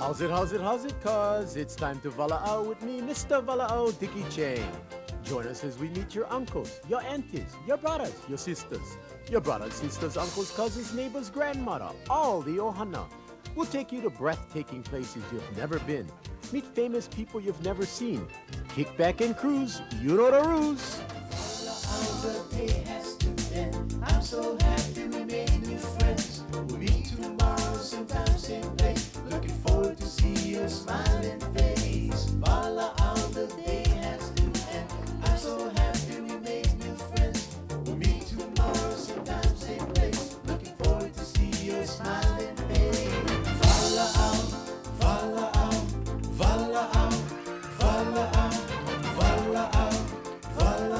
How's it, cuz? It's time to walaau with me, Mr. Walaau Dickie Chang. Join us as we meet your uncles, your aunties, your brothers, your sisters, your brothers, sisters, uncles, cousins, neighbors, grandmother, all the ohana. We'll take you to breathtaking places you've never been. Meet famous people you've never seen. Kick back and cruise, you know the ruse. The day has to end. I'm so happy we made new friends. We'll meet tomorrow, sometime, same place. Looking forward to see your smiling face. Voila, the day has to end. I'm so happy we made new friends. We'll meet tomorrow, sometime, same place. Looking forward to see your smiling face. Voila, voila, voila, voila, voila, voila.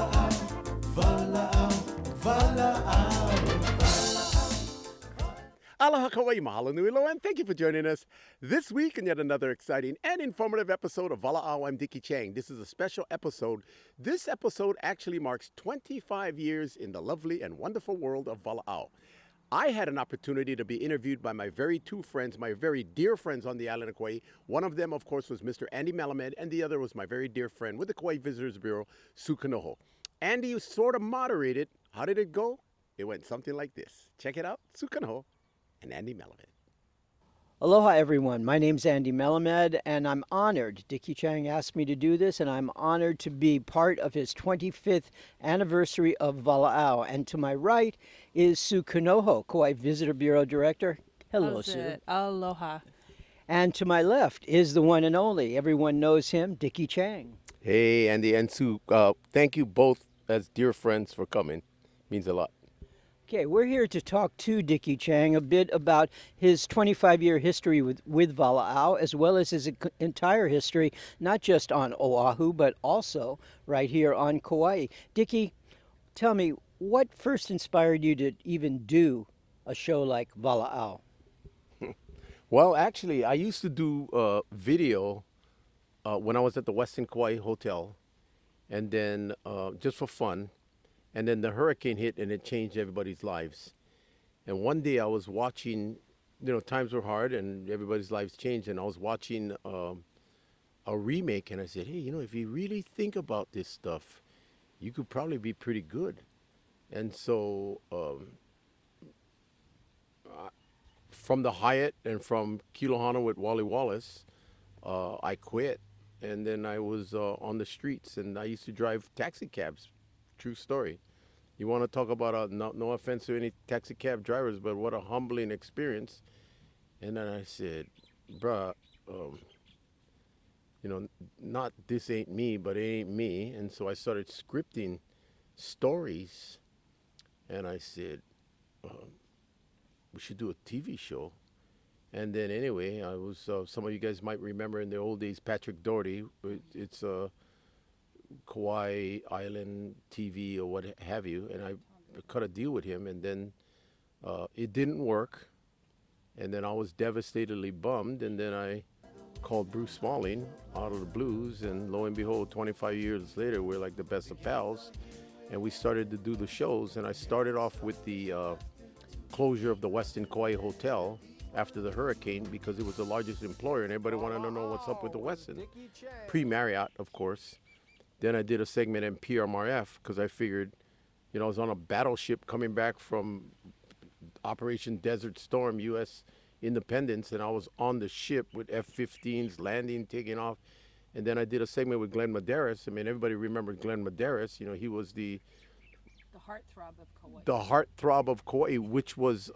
Aloha Kauai, mahalo nui loa, and thank you for joining us this week in yet another exciting and informative episode of Walaau. I'm Dickie Chang. This is a special episode. This episode actually marks 25 years in the lovely and wonderful world of Walaau. I had an opportunity to be interviewed by my very two friends, my very dear friends on the island of Kauai. One of them, of course, was Mr. Andy Malamed, and the other was my very dear friend with the Kauai Visitors Bureau, Sukanoho. Andy sort of moderated. How did it go? It went something like this. Check it out. Sukanoho and Andy Malamed. Aloha, everyone. My name's Andy Melamed, and I'm honored. Dickie Chang asked me to do this, and I'm honored to be part of his 25th anniversary of Walaau. And to my right is Sue Kanoho, Kauai Visitor Bureau Director. Hello, Sue. Aloha. And to my left is the one and only, everyone knows him, Dickie Chang. Hey, Andy and Sue. Thank you both as dear friends for coming. Means a lot. Okay, we're here to talk to Dickie Chang a bit about his 25-year history with Walaau, as well as his entire history, not just on Oahu, but also right here on Kauai. Dickie, tell me, what first inspired you to even do a show like Walaau? Well, actually, I used to do video when I was at the Westin Kauai Hotel, and then just for fun. And then the hurricane hit and it changed everybody's lives. And one day I was watching, times were hard and everybody's lives changed. And I was watching a remake and I said, hey, if you really think about this stuff, you could probably be pretty good. And so from the Hyatt and from Kilohana with Wally Wallace, I quit. And then I was on the streets and I used to drive taxi cabs. True story. You want to talk about no offense to any taxi cab drivers, but what a humbling experience. And then I said, bruh, not this ain't me, but it ain't me. And so I started scripting stories. And I said, we should do a TV show. And then anyway, I was, some of you guys might remember in the old days, Patrick Doherty. It's Kauai Island TV or what have you, and I cut a deal with him, and then it didn't work, and then I was devastatedly bummed, and then I called Bruce Smalling out of the blues, and lo and behold, 25 years later, we're like the best of pals, and we started to do the shows, and I started off with the closure of the Westin Kauai Hotel after the hurricane because it was the largest employer, and everybody wanted to know what's up with the Westin. Pre-Marriott, of course. Then I did a segment in PRMRF because I figured, I was on a battleship coming back from Operation Desert Storm, U.S. Independence, and I was on the ship with F-15s landing, taking off. And then I did a segment with Glenn Medeiros. I mean, everybody remembers Glenn Medeiros. He was the heartthrob of Kauai. The heartthrob of Kauai, which was,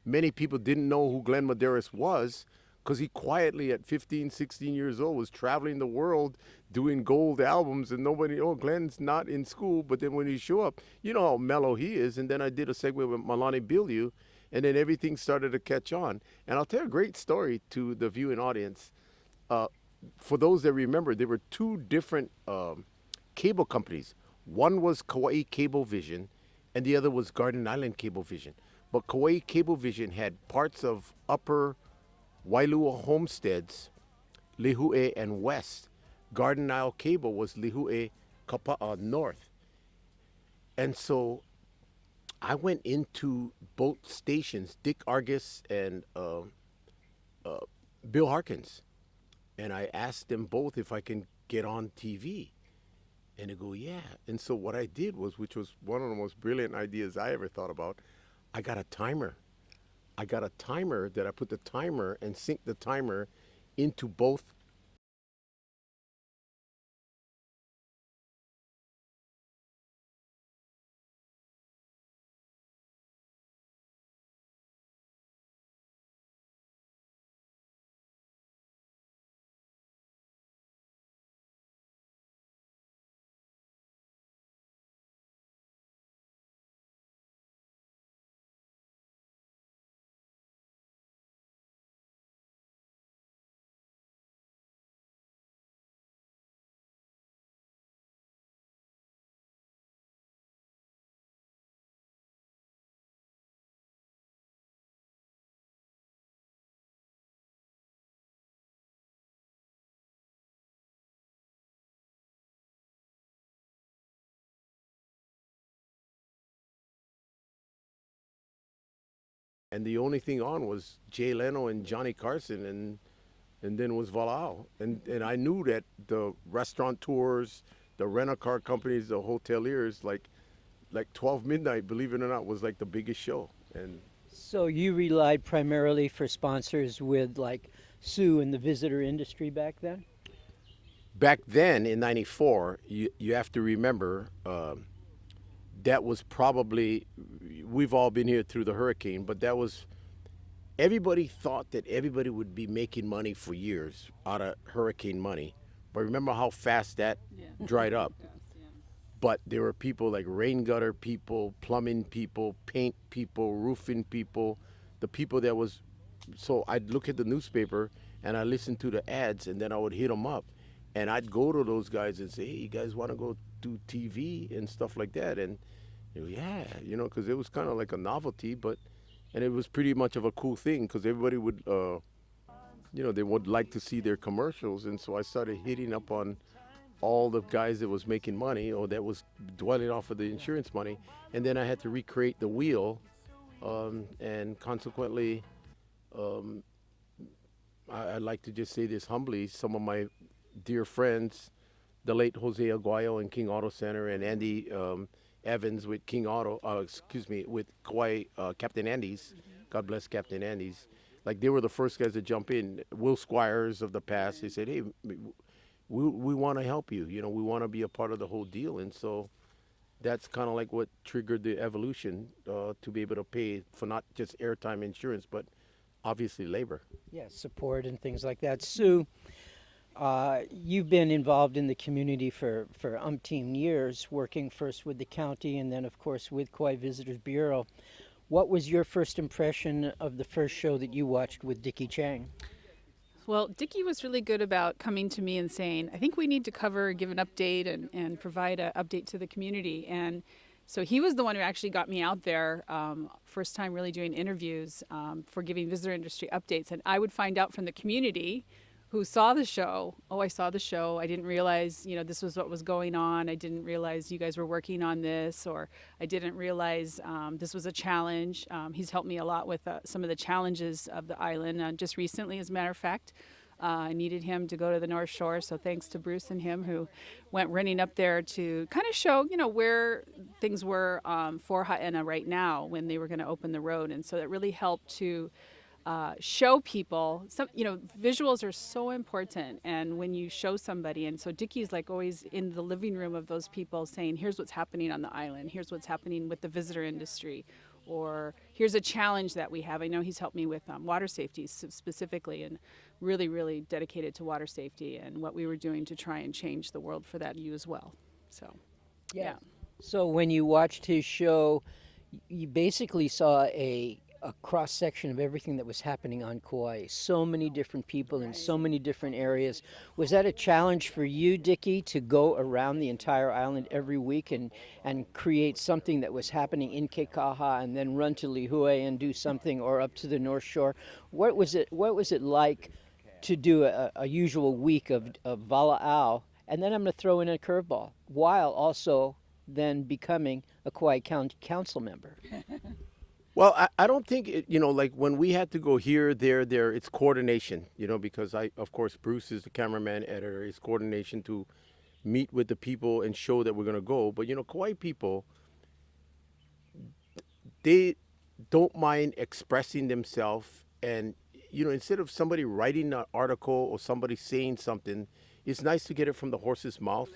many people didn't know who Glenn Medeiros was because he quietly at 15, 16 years old was traveling the world doing gold albums and nobody, Glenn's not in school. But then when he show up, you know how mellow he is. And then I did a segment with Malani Biliu, and then everything started to catch on. And I'll tell a great story to the viewing audience. For those that remember, there were two different cable companies. One was Kauai Cablevision, and the other was Garden Island Cablevision. But Kauai Cablevision had parts of Upper Wailua Homesteads, Lihue, and West. Garden Isle Cable was Lihue, Kapa'a, North. And so I went into both stations, Dick Argus and Bill Harkins. And I asked them both if I can get on TV. And they go, yeah. And so what I did was, which was one of the most brilliant ideas I ever thought about, I got a timer. I got a timer that I put the timer and sync the timer into both. And the only thing on was Jay Leno and Johnny Carson, and then was Walaau. And I knew that the restaurateurs, the rental-car companies, the hoteliers, like 12 midnight, believe it or not, was like the biggest show. And So you relied primarily for sponsors with like Sue in the visitor industry back then? back then in '94, you have to remember that was probably, we've all been here through the hurricane, but that was, everybody thought that everybody would be making money for years out of hurricane money. But remember how fast that dried up. But there were people like rain gutter people, plumbing people, paint people, roofing people, the people that was. So I'd look at the newspaper and I listened to the ads, and then I would hit them up, and I'd go to those guys and say, "Hey, you guys want to go do TV and stuff like that?" And they go, yeah, because it was kind of like a novelty, and it was pretty much of a cool thing because everybody would, they would like to see their commercials, and so I started hitting up on all the guys that was making money or that was dwelling off of the insurance money, and then I had to recreate the wheel, and consequently, I'd like to just say this humbly: some of my dear friends, the late Jose Aguayo and King Auto Center, and Andy Evans with King Auto, with Kauai Captain Andy's. God bless Captain Andy's. Like they were the first guys to jump in. Will Squires of the past, they said, "Hey, we want to help you. We want to be a part of the whole deal." And so that's kind of like what triggered the evolution to be able to pay for not just airtime insurance, but obviously labor. Yeah, support and things like that. Sue, you've been involved in the community for umpteen years, working first with the county and then, of course, with Kauai Visitors Bureau. What was your first impression of the first show that you watched with Dickie Chang? Well, Dickie was really good about coming to me and saying, I think we need to give an update and provide an update to the community. And so he was the one who actually got me out there, first time really doing interviews for giving visitor industry updates. And I would find out from the community who saw the show, oh, I saw the show. I didn't realize, this was what was going on. I didn't realize you guys were working on this, or I didn't realize this was a challenge. He's helped me a lot with some of the challenges of the island. Just recently, as a matter of fact, I needed him to go to the North Shore, so thanks to Bruce and him who went running up there to kind of show, where things were for Haena right now when they were going to open the road. And so that really helped to show people visuals are so important, and when you show somebody, and so Dickie's like always in the living room of those people saying, here's what's happening on the island, here's what's happening with the visitor industry, or here's a challenge that we have. I know he's helped me with water safety specifically, and really dedicated to water safety and what we were doing to try and change the world for that as well. So yeah. So when you watched his show, you basically saw a cross section of everything that was happening on Kauai. So many different people in so many different areas. Was that a challenge for you, Dickie, to go around the entire island every week and create something that was happening in Kekaha and then run to Lihue and do something, or up to the North Shore? What was it like to do a usual week of Walaau? And then I'm going to throw in a curveball, while also then becoming a Kauai County Council member. Well, I don't think it, like when we had to go here, there, it's coordination, because of course, Bruce is the cameraman, editor, it's coordination to meet with the people and show that we're going to go. But, Kauai people, they don't mind expressing themselves. And, instead of somebody writing an article or somebody saying something, it's nice to get it from the horse's mouth.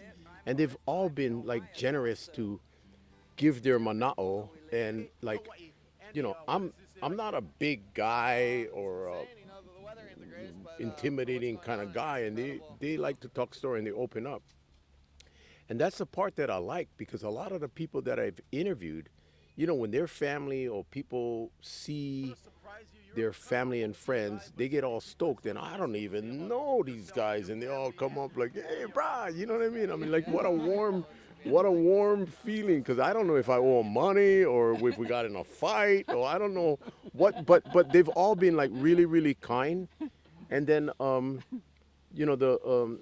And they've all been like generous to give their mana'o. And like, I'm not a big guy or a intimidating kind of guy, and they like to talk story and they open up. And that's the part that I like, because a lot of the people that I've interviewed, when their family or people see their family and friends, they get all stoked, and I don't even know these guys, and they all come up like, "Hey, brah," you know what I mean? I mean, like, what a warm feeling, because I don't know if I owe 'em money or if we got in a fight, or I don't know what, but they've all been like really, really kind. And then, the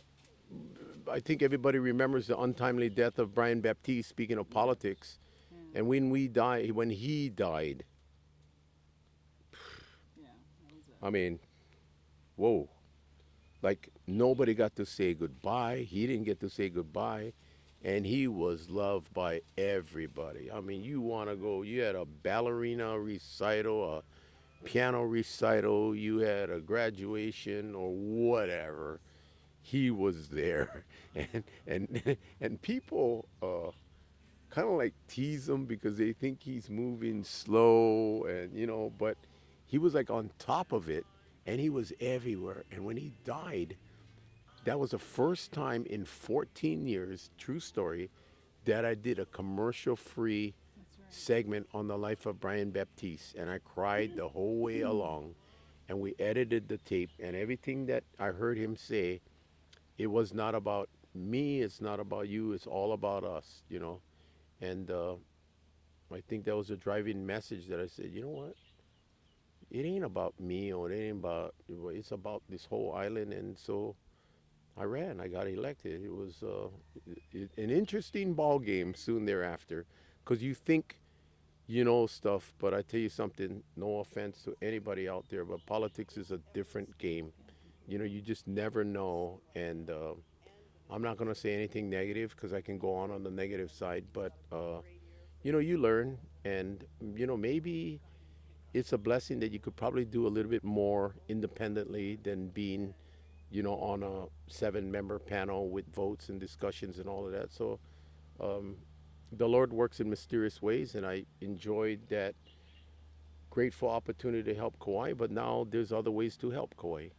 I think everybody remembers the untimely death of Brian Baptiste. Speaking of politics, and when he died, I mean, whoa, like nobody got to say goodbye. He didn't get to say goodbye, and he was loved by everybody. I mean, you want to go? You had a ballerina recital, a piano recital, you had a graduation or whatever. He was there, and people kind of like tease him because they think he's moving slow, and but he was like on top of it, and he was everywhere. And when he died, that was the first time in 14 years, true story, that I did a commercial-free segment on the life of Brian Baptiste, and I cried the whole way along. And we edited the tape, and everything that I heard him say, it was not about me, it's not about you, it's all about us. And I think that was a driving message that I said, you know what? It ain't about me, or it ain't about, it's about this whole island. And so I ran, I got elected. It was an interesting ball game soon thereafter, because you think stuff, but I tell you something, no offense to anybody out there, but politics is a different game. You just never know. And I'm not going to say anything negative, because I can go on the negative side, but you learn. And maybe it's a blessing that you could probably do a little bit more independently than being on a 7-member panel with votes and discussions and all of that. So um, the Lord works in mysterious ways, and I enjoyed that grateful opportunity to help Kauai. But now there's other ways to help Kauai.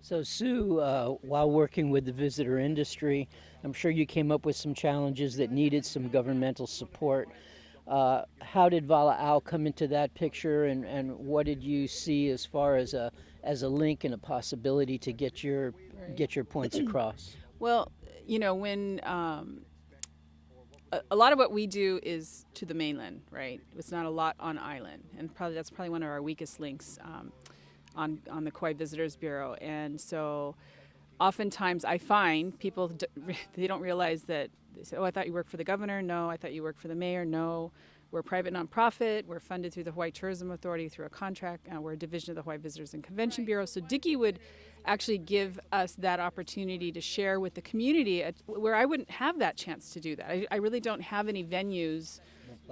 So, Sue, while working with the visitor industry, I'm sure you came up with some challenges that needed some governmental support. How did Walaau come into that picture, and what did you see as far as a link and a possibility to get your points across? Well, when a lot of what we do is to the mainland, right? It's not a lot on island, and that's probably one of our weakest links on the Kauai Visitors Bureau. And so oftentimes I find people, they don't realize that. They say, "Oh, I thought you worked for the governor." "No, I thought you worked for the mayor." "No, we're a private nonprofit. We're funded through the Hawaii Tourism Authority through a contract. We're a division of the Hawaii Visitors and Convention Bureau." So Dickie would actually give us that opportunity to share with the community where I wouldn't have that chance to do that. I really don't have any venues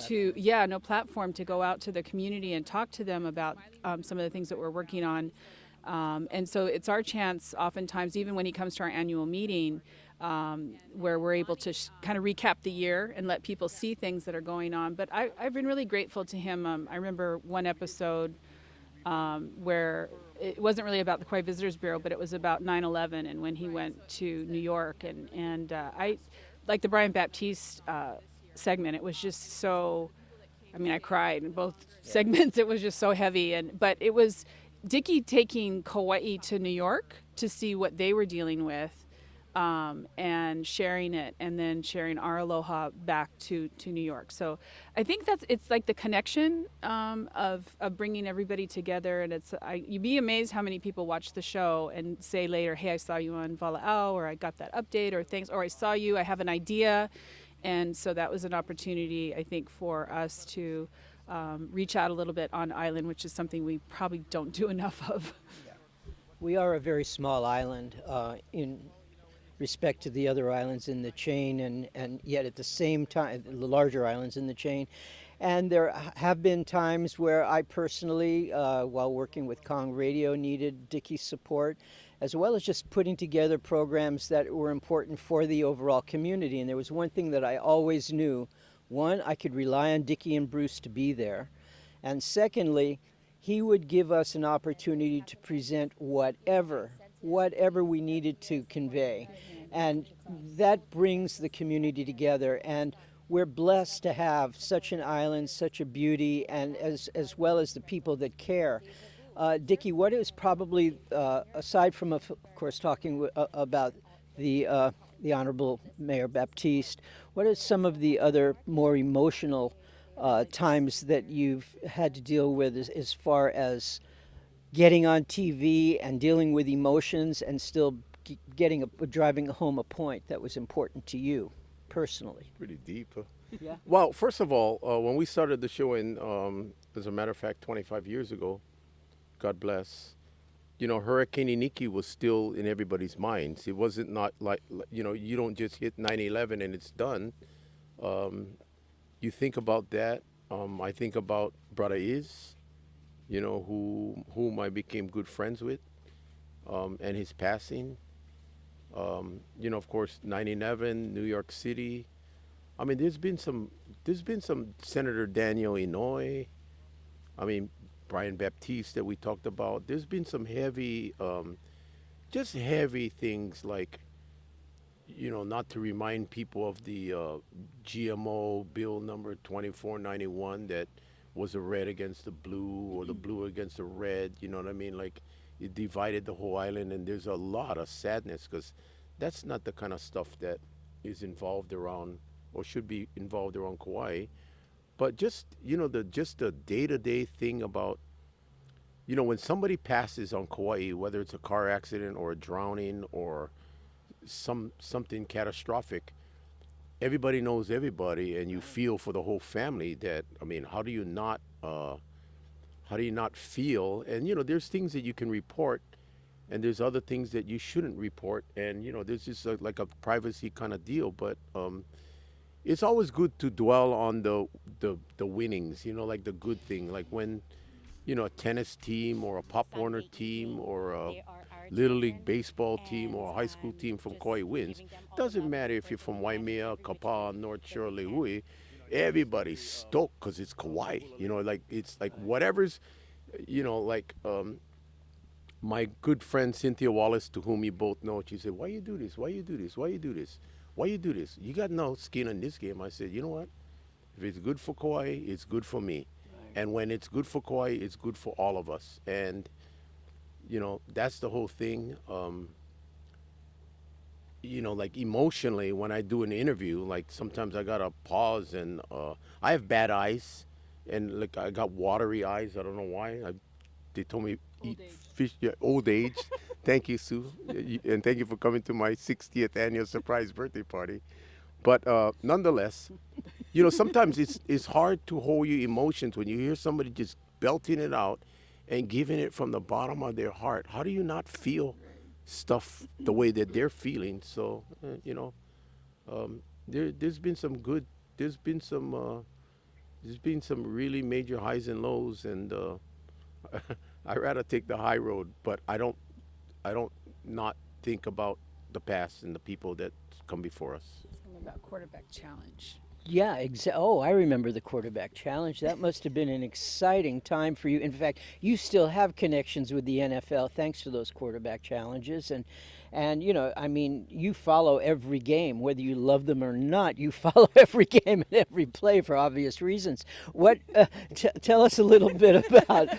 no platform to go out to the community and talk to them about some of the things that we're working on. And so it's our chance oftentimes, even when he comes to our annual meeting, where we're able to kind of recap the year and let people see things that are going on. But I've been really grateful to him. I remember one episode where it wasn't really about the Kauai Visitors Bureau, but it was about 9/11 and when he went to New York. And I, like the Brian Baptiste segment, it was just so, I cried in both segments. It was just so heavy. But it was Dickie taking Kauai to New York to see what they were dealing with, and sharing it, and then sharing our aloha back to New York. So I think it's like the connection of bringing everybody together. And you'd be amazed how many people watch the show and say later, "Hey, I saw you on Walaau," or "I got that update," or things, or "I saw you, I have an idea." And so that was an opportunity, I think, for us to reach out a little bit on island, which is something we probably don't do enough of. We are a very small island in respect to the other islands in the chain, and yet at the same time, the larger islands in the chain. And there have been times where I personally, while working with Kong Radio, needed Dickie's support, as well as just putting together programs that were important for the overall community. And there was one thing that I always knew. One, I could rely on Dickie and Bruce to be there. And secondly, he would give us an opportunity to present whatever we needed to convey. And that brings the community together. And we're blessed to have such an island, such a beauty, and as well as the people that care. Dickie, what is probably, aside from, of course, talking about the Honorable Mayor Baptiste, what are some of the other more emotional times that you've had to deal with as far as getting on TV and dealing with emotions and still driving home a point that was important to you personally? Pretty deep. Huh? Yeah. Well, first of all, when we started the show as a matter of fact, 25 years ago, God bless, Hurricane Iniki was still in everybody's minds. It wasn't not like, you don't just hit 9/11 and it's done. You think about that. I think about Brother Iz, whom I became good friends with, and his passing. Of course, 9/11, New York City. I mean, there's been some Senator Daniel Inouye. I mean, Brian Baptiste that we talked about. There's been some heavy, just heavy things like, not to remind people of the GMO bill number 2491 that was a red against the blue or the blue against the red. You know what I mean? Like, it divided the whole island, and there's a lot of sadness because that's not the kind of stuff that is involved around or should be involved around Kauai. But just, the day-to-day thing about, when somebody passes on Kauai, whether it's a car accident or a drowning or something catastrophic, everybody knows everybody, and you feel for the whole family. That, I mean, how do you not feel? And there's things that you can report, and there's other things that you shouldn't report, and there's just like a privacy kind of deal. But it's always good to dwell on the winnings, like the good thing, like when a tennis team or a Pop Warner team or a Little League baseball team or a high school team from Kauai wins. Doesn't matter if you're from Waimea, Kapaa, North Shore, Lihue. Everybody's stoked because it's Kauai. Like it's like whatever's, my good friend Cynthia Wallace, to whom you both know, she said, "Why you do this? Why you do this? Why you do this? Why you do this? You got no skin in this game." I said, "You know what? If it's good for Kauai, it's good for me. And when it's good for Kauai, it's good for all of us." And, that's the whole thing. Like emotionally, when I do an interview, like sometimes I got to pause and I have bad eyes and like I got watery eyes. I don't know why. They told me eat fish. Yeah, old age. Thank you, Sue. And thank you for coming to my 60th annual surprise birthday party. But nonetheless, sometimes it's hard to hold your emotions when you hear somebody just belting it out and giving it from the bottom of their heart. How do you not feel stuff the way that they're feeling? So, there's been some good, there's been some really major highs and lows, and I rather take the high road, but I don't not think about the past and the people that come before us. Something about quarterback challenge. Yeah, I remember the quarterback challenge. That must have been an exciting time for you. In fact, you still have connections with the NFL thanks to those quarterback challenges. And I mean, you follow every game, whether you love them or not. You follow every game and every play for obvious reasons. What? Tell us a little bit about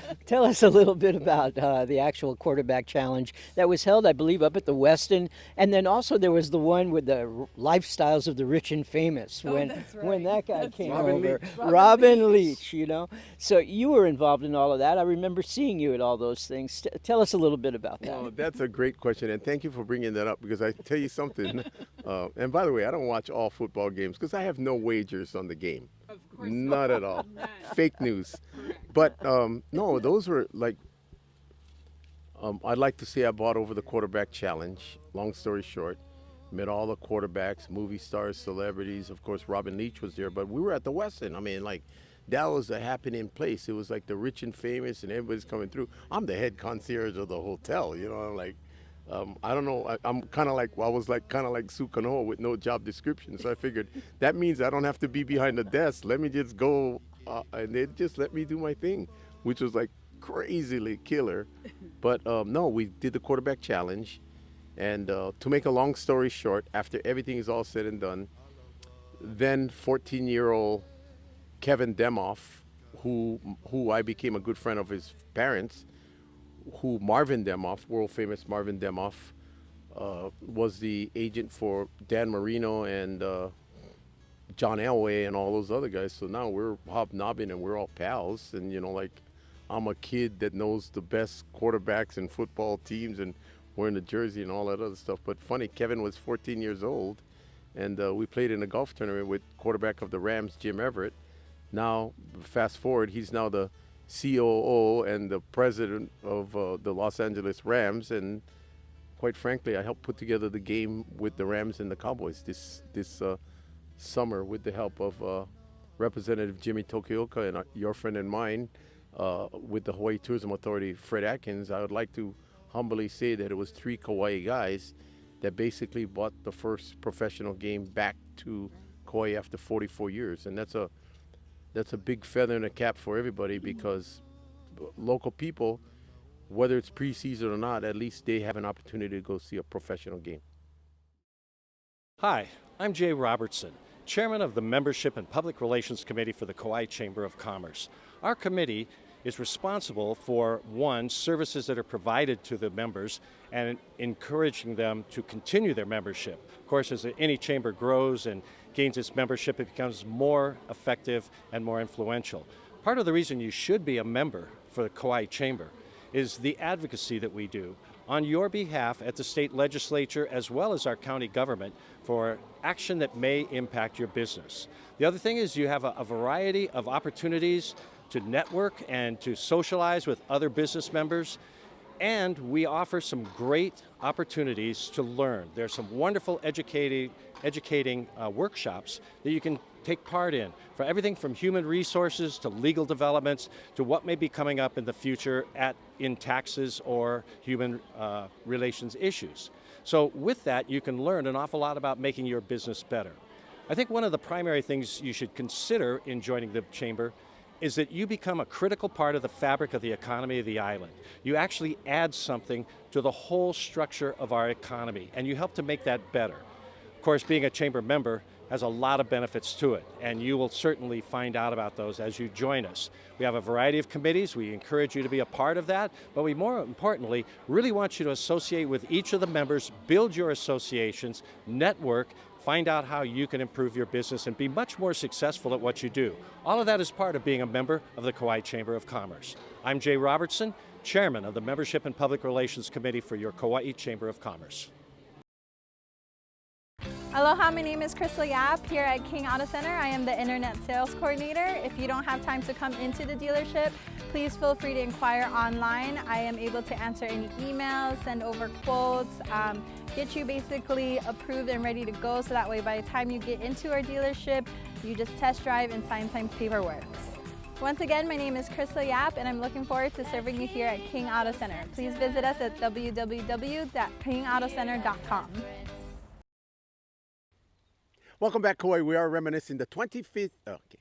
the actual quarterback challenge that was held, I believe, up at the Westin, and then also there was the one with the lifestyles of the rich and famous when that guy came over, Robin Leach. So you were involved in all of that. I remember seeing you at all those things. Tell us a little bit about that. Well, that's a great question, and thank you for bringing that up, because I tell you something. And by the way, I don't watch all football games because I have no wagers on the game. Not at all. Fake news. But no, those were like, I'd like to say I bought over the quarterback challenge. Long story short, met all the quarterbacks, movie stars, celebrities. Of course, Robin Leach was there, but we were at the Westin. I mean, like, that was a happening place. It was like the rich and famous, and everybody's coming through. I'm the head concierge of the hotel, you know. I'm like, I don't know. I'm kind of like, well, I was like kind of like Sue Canoa with no job description. So I figured that means I don't have to be behind the desk. Let me just go, and they just let me do my thing, which was like crazily killer. But no, we did the quarterback challenge. And to make a long story short, after everything is all said and done, then 14-year-old Kevin Demoff, who I became a good friend of his parents, who Marvin Demoff, world famous Marvin Demoff, was the agent for Dan Marino and John Elway and all those other guys. So now we're hobnobbing and we're all pals. And, you know, like, I'm a kid that knows the best quarterbacks and football teams and wearing the jersey and all that other stuff. But funny, Kevin was 14 years old, and we played in a golf tournament with quarterback of the Rams, Jim Everett. Now, fast forward, he's now the COO and the president of the Los Angeles Rams. And quite frankly, I helped put together the game with the Rams and the Cowboys this summer with the help of Representative Jimmy Tokioka and your friend and mine with the Hawaii Tourism Authority, Fred Atkins. I would like to humbly say that it was 3 Kauai guys that basically brought the first professional game back to Kauai after 44 years. And that's a big feather in the cap for everybody, because local people, whether it's preseason or not, at least they have an opportunity to go see a professional game. Hi, I'm Jay Robertson, Chairman of the Membership and Public Relations Committee for the Kauai Chamber of Commerce. Our committee is responsible for, one, services that are provided to the members and encouraging them to continue their membership. Of course, as any chamber grows and gains its membership, it becomes more effective and more influential. Part of the reason you should be a member for the Kauai Chamber is the advocacy that we do on your behalf at the state legislature as well as our county government for action that may impact your business. The other thing is you have a variety of opportunities to network and to socialize with other business members, and we offer some great opportunities to learn. There's some wonderful educating workshops that you can take part in, for everything from human resources to legal developments to what may be coming up in the future in taxes or human relations issues. So with that, you can learn an awful lot about making your business better. I think one of the primary things you should consider in joining the chamber is that you become a critical part of the fabric of the economy of the island. You actually add something to the whole structure of our economy, and you help to make that better. Of course, being a chamber member has a lot of benefits to it, and you will certainly find out about those as you join us. We have a variety of committees. We encourage you to be a part of that, but we more importantly really want you to associate with each of the members, build your associations, network, find out how you can improve your business and be much more successful at what you do. All of that is part of being a member of the Kauai Chamber of Commerce. I'm Jay Robertson, Chairman of the Membership and Public Relations Committee for your Kauai Chamber of Commerce. Aloha, my name is Crystal Yap here at King Auto Center. I am the Internet Sales Coordinator. If you don't have time to come into the dealership, please feel free to inquire online. I am able to answer any emails, send over quotes, get you basically approved and ready to go, so that way by the time you get into our dealership, you just test drive and sign some paperwork. Once again, my name is Crystal Yap, and I'm looking forward to serving you here at King Auto Center. Please visit us at www.kingautocenter.com. Welcome back, Kauai. We are reminiscing the 25th. Okay.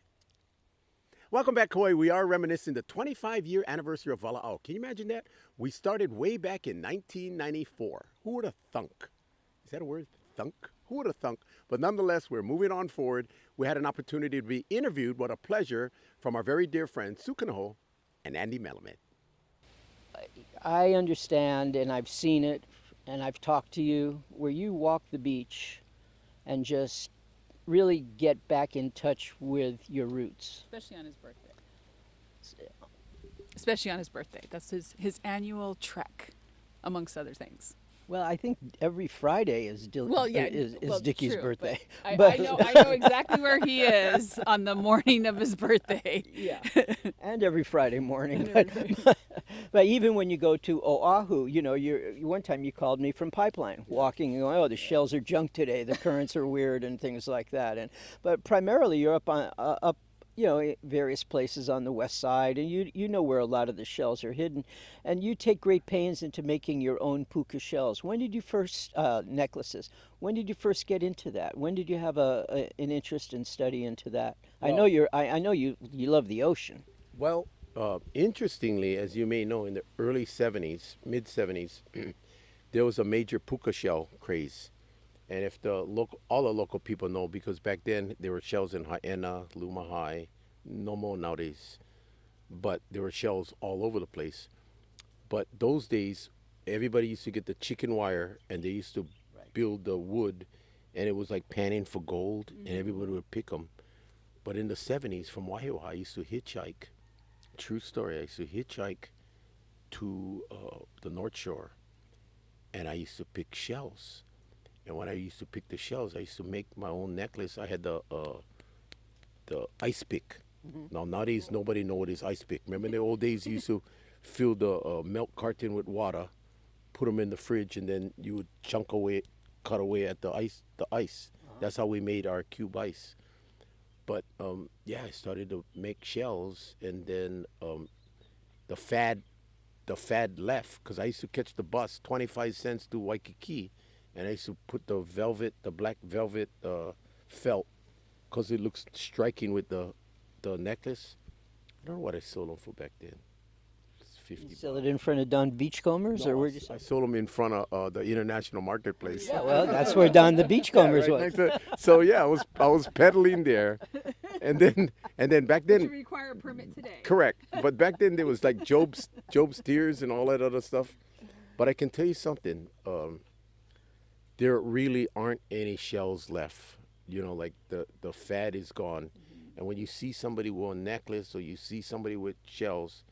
Welcome back, Kauai. We are reminiscing the 25-year anniversary of Walaau. Can you imagine that? We started way back in 1994. Who would have thunk? Is that a word? Thunk? Who would have thunk? But nonetheless, we're moving on forward. We had an opportunity to be interviewed. What a pleasure, from our very dear friends Sue Canoa and Andy Melamed. I understand, and I've seen it, and I've talked to you, where you walk the beach and just really get back in touch with your roots. Especially on his birthday. Especially on his birthday. That's his annual trek, amongst other things. Well, I think every Friday is Well, yeah, is Dickie's true, birthday. I, But I know exactly where he is on the morning of his birthday. yeah, and every Friday morning. But even when you go to Oahu, you know, one time you called me from Pipeline, walking, going, oh, the shells are junk today, the currents are weird, and things like that. But primarily you're up on up. You know, various places on the west side, and you know where a lot of the shells are hidden, and you take great pains into making your own puka shells. When did you first necklaces? When did you first get into that? When did you have an interest in study into that? I know Well, I know you love the ocean. Well, interestingly, as you may know, in the early 70s, mid 70s, there was a major puka shell craze. And if all the local people know, because back then there were shells in Haena, Luma High, no more nowadays, but there were shells all over the place. But those days, everybody used to get the chicken wire and they used to build the wood, and it was like panning for gold, and everybody would pick them. But in the 70s, from Waiho, I used to hitchhike. True story. I used to hitchhike to the North Shore, and I used to pick shells. And when I used to pick the shells, I used to make my own necklace. I had the ice pick. Now nowadays nobody know what is ice pick. Remember in the old days you used to fill the milk carton with water, put them in the fridge, and then you would cut away at the ice. That's how we made our cube ice. But yeah, I started to make shells, and then the fad the fad left because I used to catch the bus 25 cents to Waikiki, and I used to put the black velvet felt because it looks striking with the necklace. I don't know what I sold them for back then. It's 50 You sell it in front of Don Beachcombers, or where'd you I sell it? sold them in front of the International Marketplace. Yeah, well, that's where Don the Beachcombers Right was. next to- so yeah, I was pedaling there, and then back To then, require a permit today. correct. But back then there was like Job's tears and all that other stuff. But I can tell you something. There really aren't any shells left. You know, like the fad is gone. And when you see somebody with a necklace or you see somebody with shells,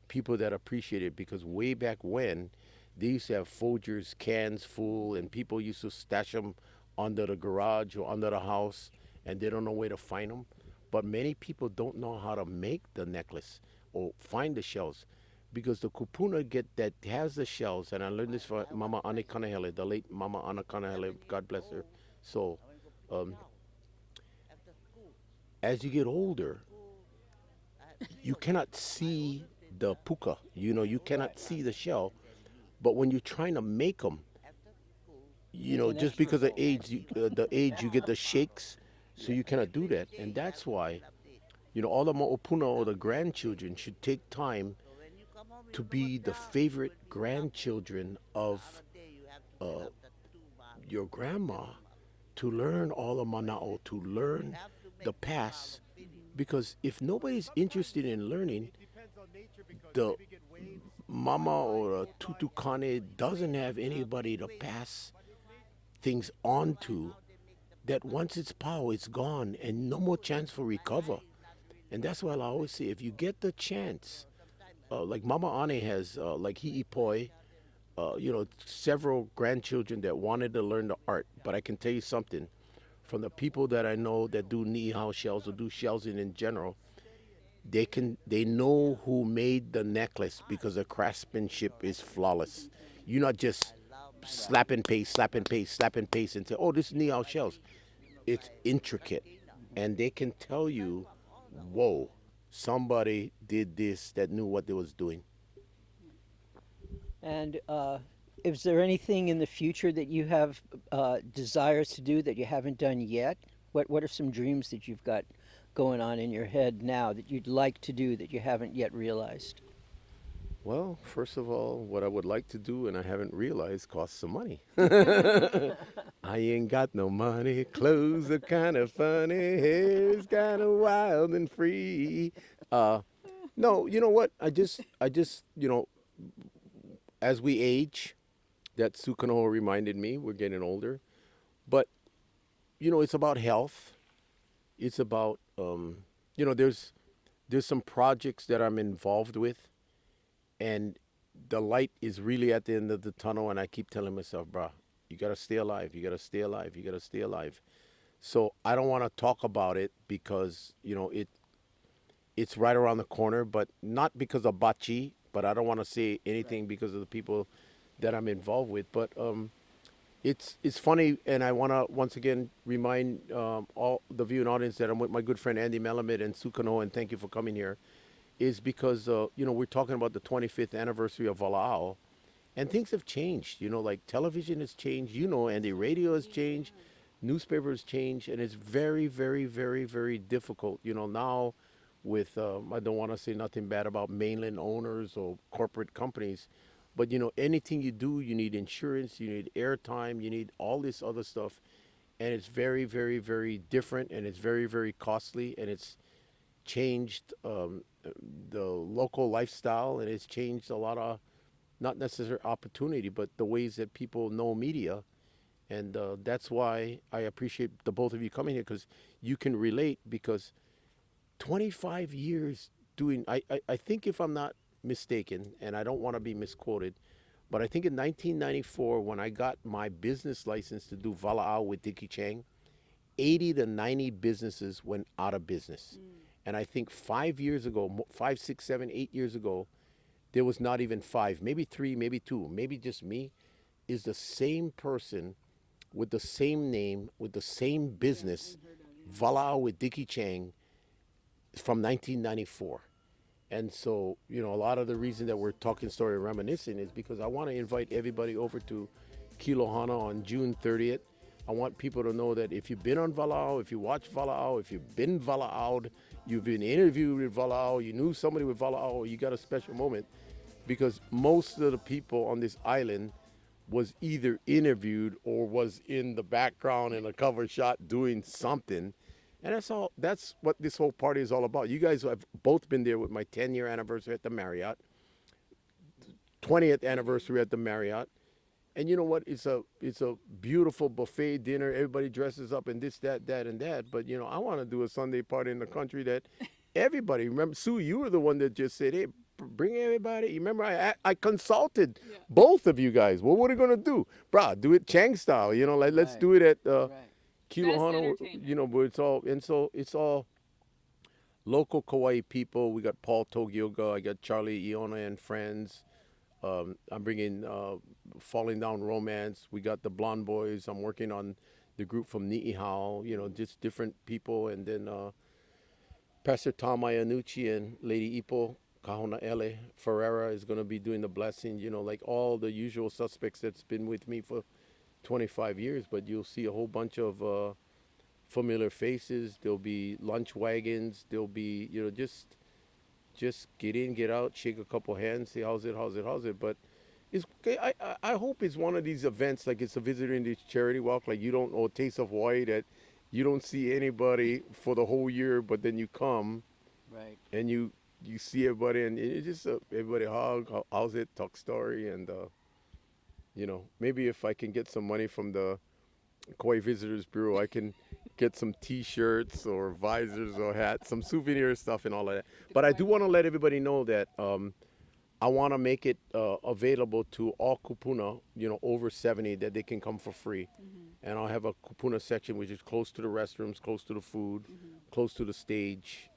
people that appreciate it, because way back when they used to have Folgers cans full and people used to stash them under the garage or under the house, and they don't know where to find them. But many people don't know how to make the necklace or find the shells, because the kupuna that has the shells, and I learned this from Mama Ane Kanahele, the late Mama Ana Kanahele, God bless her soul. Um, as you get older, you cannot see the puka. You know, you cannot see the shell. But when you're trying to make them, you know, just because of age, the age, you get the shakes, so you cannot do that. And that's why, you know, all the mo'opuna or the grandchildren should take time to be the favorite grandchildren of uh, your grandma, to learn all the mana'o, to learn the past. Because if nobody's interested in learning, the mama or a tutukane doesn't have anybody to pass things on to, that once it's power, it's gone and no more chance for recover. And that's why I always say, if you get the chance, like Mama Ane has, like Hi'ipoi, you know, several grandchildren that wanted to learn the art. But I can tell you something, from the people that I know that do nihao shells or do shells in general, they know who made the necklace because the craftsmanship is flawless. You're not just slap and paste, slap and paste, slap and paste, and say, oh, this is nihao shells. It's intricate, and they can tell you, whoa, somebody did this that knew what they was doing. And is there anything in the future that you have desires to do that you haven't done yet? What are some dreams that you've got going on in your head now that you'd like to do that you haven't yet realized? Well, first of all, what I would like to do and I haven't realized costs some money. I ain't got no money, clothes are kind of funny, hair's kind of wild and free. No, you know what? You know, as we age, that Sukano reminded me, we're getting older. But, you know, it's about health. It's about, you know, there's some projects that I'm involved with, and the light is really at the end of the tunnel, and I keep telling myself, bruh, you gotta stay alive. You gotta stay alive. You gotta stay alive. So I don't want to talk about it because it's right around the corner, but not because of Bachi. But I don't want to say anything because of the people that I'm involved with. But it's funny, and I want to once again remind all the viewing audience that I'm with my good friend Andy Melamed and Sukano, and thank you for coming here. Is because we're talking about the 25th anniversary of Walaau, and things have changed. Like television has changed. Andy, radio has changed, newspapers changed, and it's very, very, very, very difficult. Now with I don't want to say nothing bad about mainland owners or corporate companies, but anything you do, you need insurance, you need airtime, you need all this other stuff, and it's very, very, very different, and it's very, very costly, and it's changed the local lifestyle, and it's changed a lot of not necessarily opportunity, but the ways that people know media. And that's why I appreciate the both of you coming here, because you can relate, because 25 years doing, I think, if I'm not mistaken, and I don't want to be misquoted, but I think in 1994, when I got my business license to do Walaau with Dickie Chang, 80 to 90 businesses went out of business. And I think 5 years ago, 5, 6, 7, 8 years ago, there was not even 5, maybe 3, maybe 2, maybe just me, is the same person with the same name, with the same business, Walaau with Dickie Chang, from 1994. And so, a lot of the reason that we're talking story and reminiscing is because I want to invite everybody over to Kilohana on June 30th. I want people to know that if you've been on Walaau, if you watch Walaau, if you've been Walau'd, you've been interviewed with Walaau, you knew somebody with Walaau, you got a special moment, because most of the people on this island was either interviewed or was in the background in a cover shot doing something. And that's what this whole party is all about. You guys have both been there with my 10-year anniversary at the Marriott, 20th anniversary at the Marriott. And you know what? It's a beautiful buffet dinner. Everybody dresses up and this, that, and that. But I want to do a Sunday party in the country that everybody. Remember, Sue, you were the one that just said, "Hey, bring everybody." You remember, I consulted both of you guys. What are we gonna do, brah? Do it Chang style. Let's do it at Kilohana. But it's all local Kauai people. We got Paul Togioga. I got Charlie Iona and friends. I'm bringing Falling Down Romance. We got the Blonde Boys. I'm working on the group from Ni'ihau, just different people. And then Pastor Tom Iannucci and Lady Ipo Kahona Ele Ferreira is going to be doing the blessing, like all the usual suspects that's been with me for 25 years. But you'll see a whole bunch of familiar faces. There'll be lunch wagons. There'll be, just get in, get out, shake a couple hands, say how's it. But I hope it's one of these events, like it's a visitor in this charity walk, like or Taste of Hawaii, that you don't see anybody for the whole year, but then you come, Right. and you see everybody, and it's just everybody hug, how's it, talk story, and maybe if I can get some money from the Kauai Visitors Bureau, I can get some T-shirts or visors or hats, some souvenir stuff and all of that. But I do want to let everybody know that I want to make it available to all kupuna, over 70, that they can come for free. And I'll have a kupuna section which is close to the restrooms, close to the food, close to the stage,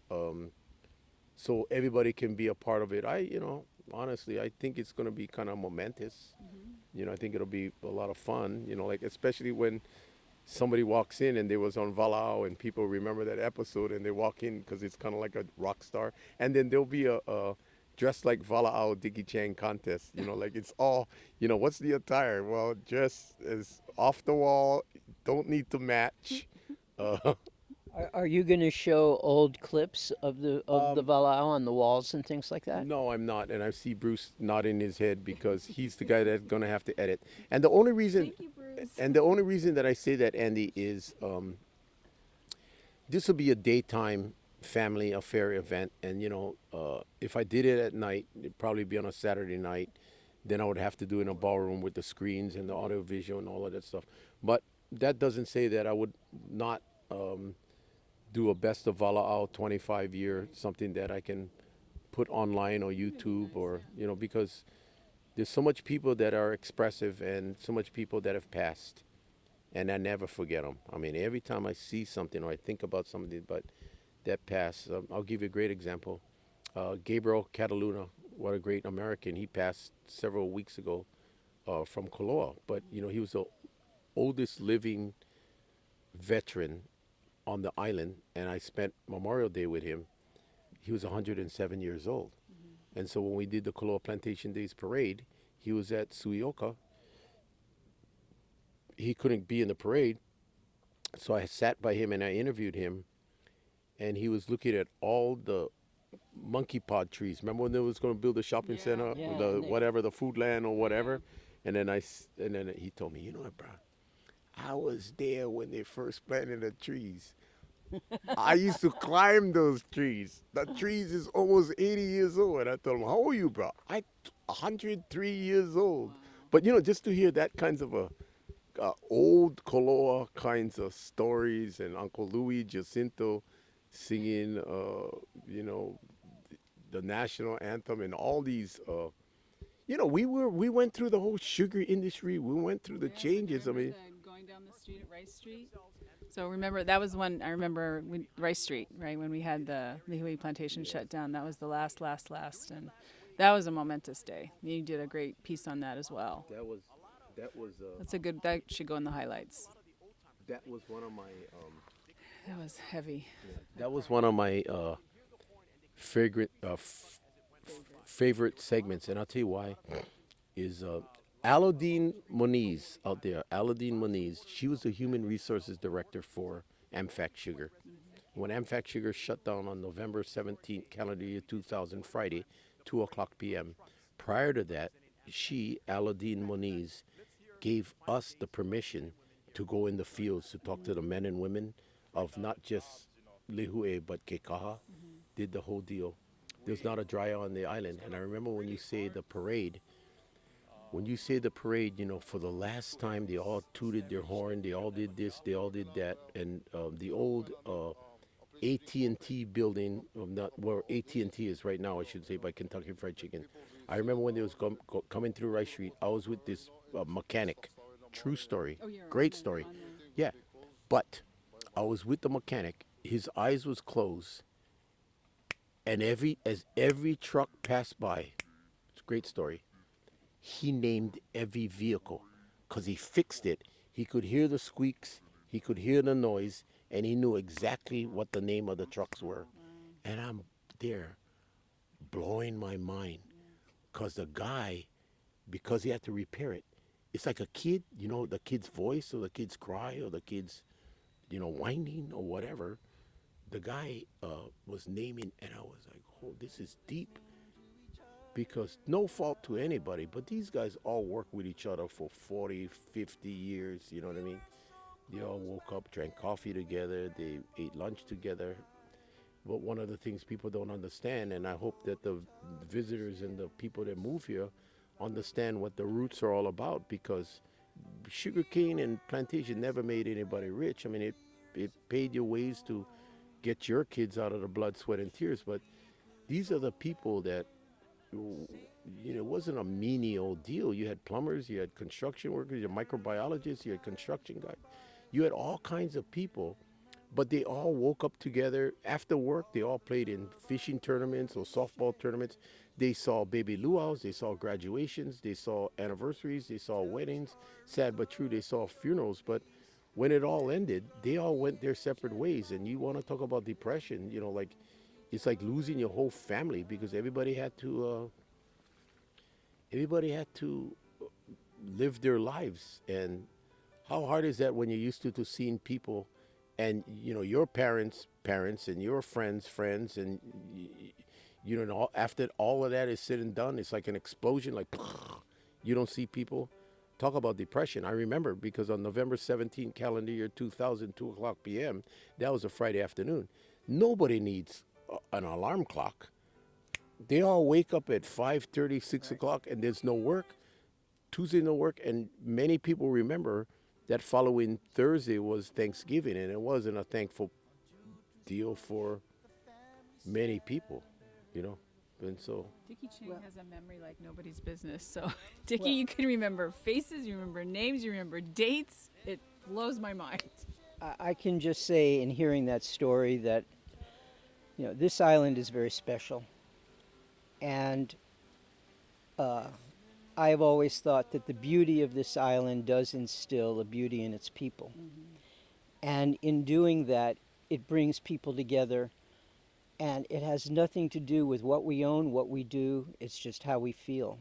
so everybody can be a part of it. Honestly, I think it's going to be kind of momentous. I think it'll be a lot of fun, like especially when somebody walks in and they was on Walaau and people remember that episode and they walk in because it's kind of like a rock star. And then there'll be a dressed like Walaau Dickie Chang contest, like it's all, what's the attire? Well, dress is off the wall, don't need to match. Are you going to show old clips of the Walaau on the walls and things like that? No, I'm not, and I see Bruce nodding his head because he's the guy that's going to have to edit. And the only reason, that I say that, Andy, is this will be a daytime family affair event, and if I did it at night, it'd probably be on a Saturday night. Then I would have to do it in a ballroom with the screens and the audio visual and all of that stuff. But that doesn't say that I would not do a best of Walaau 25 year, something that I can put online or YouTube, or because there's so much people that are expressive and so much people that have passed, and I never forget them. I mean, every time I see something or I think about somebody but that passed, I'll give you a great example. Gabriel Cataluna, what a great American. He passed several weeks ago from Koloa, but he was the oldest living veteran on the island, and I spent Memorial Day with him. He was 107 years old. And so when we did the Koloa Plantation Days parade, he was at Suioka. He couldn't be in the parade, so I sat by him and I interviewed him, and he was looking at all the monkey pod trees. Remember when they was going to build a shopping center, Yeah, the and they- whatever, the food land or whatever? And then and then he told me, you know what, bro? I was there when they first planted the trees. I used to climb those trees. The trees is almost 80 years old. And I told him, how old are you, bro? 103 years old. But just to hear that kinds of old Koloa kinds of stories, and Uncle Louis Jacinto singing, the national anthem, and all these. We went through the whole sugar industry. We went through the changes. I mean, going down the street at Rice Street. So remember, that was when I remember Rice Street, right, when we had the Lihui plantation shut down. That was the last, and that was a momentous day. You did a great piece on that as well. that was That's a good. That should go in the highlights. one of my That was heavy. that was one of my favorite favorite segments, and I'll tell you why. Is Alodine Moniz out there? Alodine Moniz. She was the human resources director for Amfac Sugar. When Amfac Sugar shut down on November 17th, calendar year 2000, Friday, 2:00 p.m. Prior to that, Alodine Moniz, gave us the permission to go in the fields to talk to the men and women of not just Lihue but Kekaha. Did the whole deal. There's not a dry eye on the island. And I remember when you say the parade, for the last time they all tooted their horn, they all did this, they all did that, and the old AT&T building, not where AT&T is right now, I should say, by Kentucky Fried Chicken. I remember when they was coming through Rice Street, I was with this mechanic. True story. Great story. Yeah. But I was with the mechanic. His eyes was closed. And as every truck passed by, it's a great story, he named every vehicle because he fixed it. He could hear the squeaks, he could hear the noise, and he knew exactly what the name of the trucks were. And I'm there blowing my mind because the guy, because he had to repair it, it's like a kid, the kid's voice or the kid's cry or the kid's, whining or whatever. The guy was naming, and I was like, oh, this is deep. Because no fault to anybody, but these guys all work with each other for 40, 50 years, you know what I mean? They all woke up, drank coffee together, they ate lunch together. But one of the things people don't understand, and I hope that the visitors and the people that move here understand what the roots are all about, because sugarcane and plantation never made anybody rich. I mean, it paid your ways to get your kids out of the blood, sweat, and tears, but these are the people that, it wasn't a menial deal. You had plumbers, you had construction workers, you had microbiologists, you had construction guys. You had all kinds of people, but they all woke up together after work. They all played in fishing tournaments or softball tournaments. They saw baby luau's, they saw graduations, they saw anniversaries, they saw weddings. Sad but true, they saw funerals. But when it all ended, they all went their separate ways. And you want to talk about depression, it's like losing your whole family, because everybody had to live their lives. And how hard is that when you're used to seeing people, and your parents and your friends, and after all of that is said and done, it's like an explosion. Like you don't see people. Talk about depression. I remember, because on November 17th, calendar year 2000, 2:00 p.m., that was a Friday afternoon. Nobody needs an alarm clock. They all wake up at 5:30, 6 o'clock, and there's no work. Tuesday, no work. And many people remember that following Thursday was Thanksgiving, and it wasn't a thankful deal for many people, And so, Dickie Chang has a memory like nobody's business. So, Dickie, you can remember faces, you remember names, you remember dates. It blows my mind. I can just say, in hearing that story, that this island is very special, and I have always thought that the beauty of this island does instill a beauty in its people, and in doing that, it brings people together. And it has nothing to do with what we own, what we do. It's just how we feel.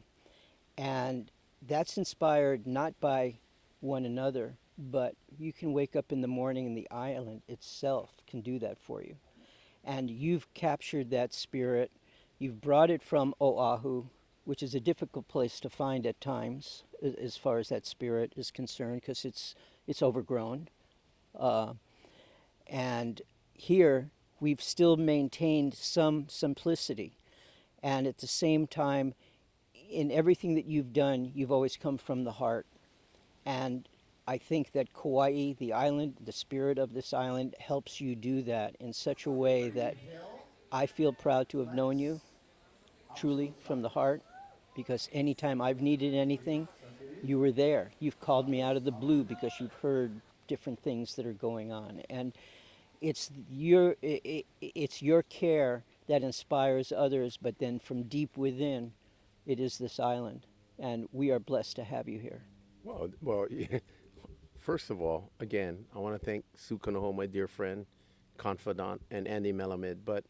And that's inspired not by one another, but you can wake up in the morning and the island itself can do that for you. And you've captured that spirit. You've brought it from Oahu, which is a difficult place to find at times as far as that spirit is concerned, because it's overgrown. And here, we've still maintained some simplicity. And at the same time, in everything that you've done, you've always come from the heart. And I think that Kauai, the island, the spirit of this island, helps you do that in such a way that I feel proud to have known you, truly, from the heart, because anytime I've needed anything, you were there. You've called me out of the blue because you've heard different things that are going on. And it's your care that inspires others, but then from deep within, it is this island, and we are blessed to have you here. well, first of all, again, I want to thank Sue Kanoho, my dear friend, confidant, and Andy Melamed. But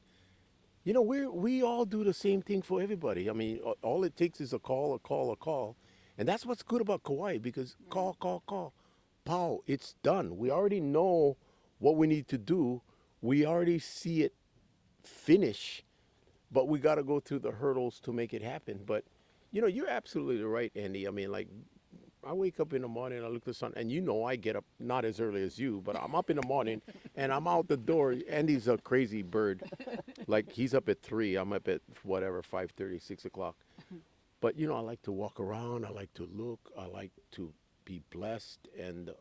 we all do the same thing for everybody. I mean, all it takes is a call, and that's what's good about Kauai, because call, pow, it's done. We already know what we need to do. We already see it finish, but we got to go through the hurdles to make it happen. But you're absolutely right, Andy. I mean, like, I wake up in the morning, I look at the sun, and I get up not as early as you, but I'm up in the morning and I'm out the door. Andy's a crazy bird. Like, he's up at 3, I'm up at whatever, 5:30, 6 o'clock. But I like to walk around, I like to look, I like to be blessed, and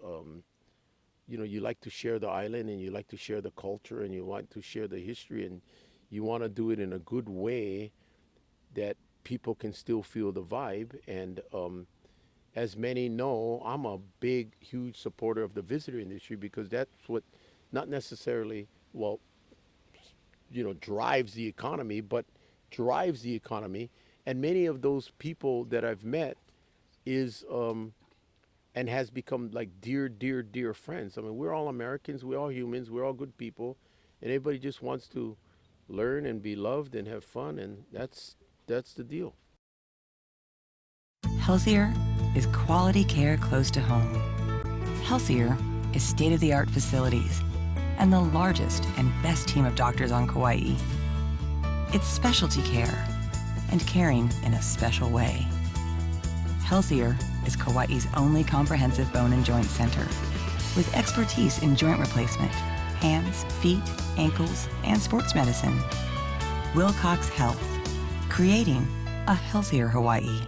you like to share the island, and you like to share the culture, and you want to share the history, and you want to do it in a good way that people can still feel the vibe. And as many know, I'm a big, huge supporter of the visitor industry, because that's what not necessarily, drives the economy, but drives the economy. And many of those people that I've met is and has become like dear, dear, dear friends. I mean, we're all Americans, we're all humans, we're all good people, and everybody just wants to learn and be loved and have fun, and that's the deal. Healthier is quality care close to home. Healthier is state-of-the-art facilities and the largest and best team of doctors on Kauai. It's specialty care and caring in a special way. Healthier is Kauai's only comprehensive bone and joint center, with expertise in joint replacement, hands, feet, ankles, and sports medicine. Wilcox Health, creating a healthier Hawaii.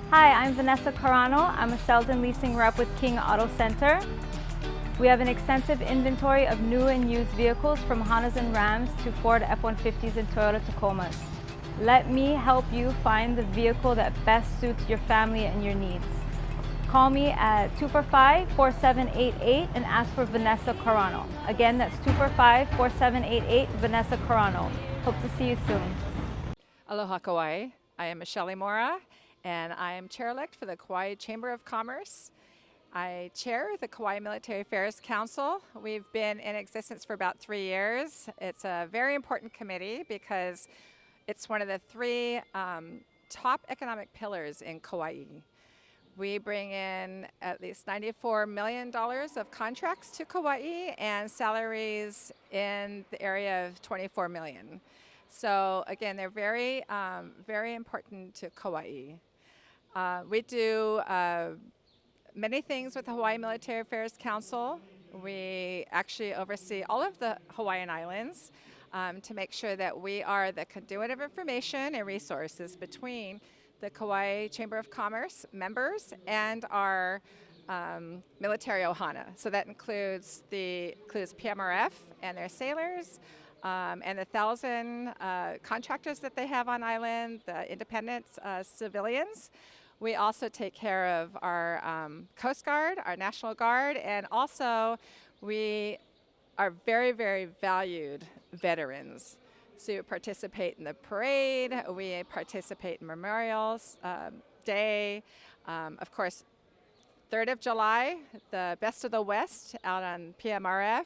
Hi, I'm Vanessa Carano. I'm a sales and leasing rep with King Auto Center. We have an extensive inventory of new and used vehicles, from Hondas and Rams to Ford F-150s and Toyota Tacomas. Let me help you find the vehicle that best suits your family and your needs. Call me at 245-4788 and ask for Vanessa Carano. Again, that's 245-4788, Vanessa Carano. Hope to see you soon. Aloha Kauai. I am Michelle Mora, and I am chair-elect for the Kauai Chamber of Commerce. I chair the Kauai Military Affairs Council. We've been in existence for about 3 years. It's a very important committee because it's one of the 3 top economic pillars in Kauai. We bring in at least $94 million of contracts to Kauai and salaries in the area of $24 million. So again, they're very, very important to Kauai. We do many things with the Hawaii Military Affairs Council. We actually oversee all of the Hawaiian Islands to make sure that we are the conduit of information and resources between the Kauai Chamber of Commerce members and our military ohana. So that includes PMRF and their sailors, and the 1,000 contractors that they have on island, the independent civilians. We also take care of our Coast Guard, our National Guard, and also we are very, very valued veterans. So we participate in the parade, we participate in Memorials Day, of course, 3rd of July, the Best of the West out on PMRF,